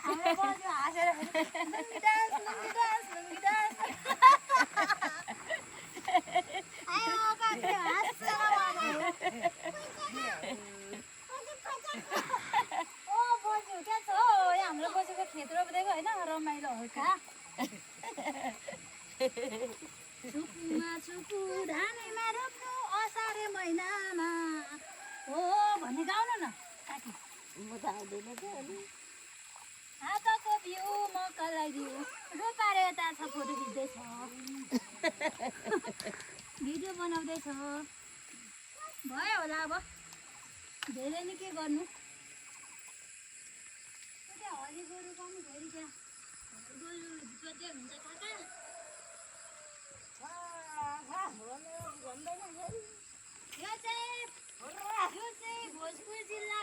हाम्रो बजु हाँसेर लुङ्गी डान्स लुङ्गी डान्स आयो काक्रे हाँस्छ ओ बजु के छ यहाँ हाम्रो बजुको खेत रोप्दैको होइन रमाइलो हल्का सुकुमा सुकु धानैमा रोप्नु असारे महिनामा हो भन्ने गाउनु न काकी म त आउँदैन त अलि हातको बिउ मकैलाई दिउ रोपारे यता छ फोटो खिच्दैछ भिडियो बनाउँदैछ भयो होला अब धेरै नै के गर्नु त्यहाँ हली गोरु पनि फेरि त्यहाँ गोरु जोत्दै हुन्छ काका यो चाहिँ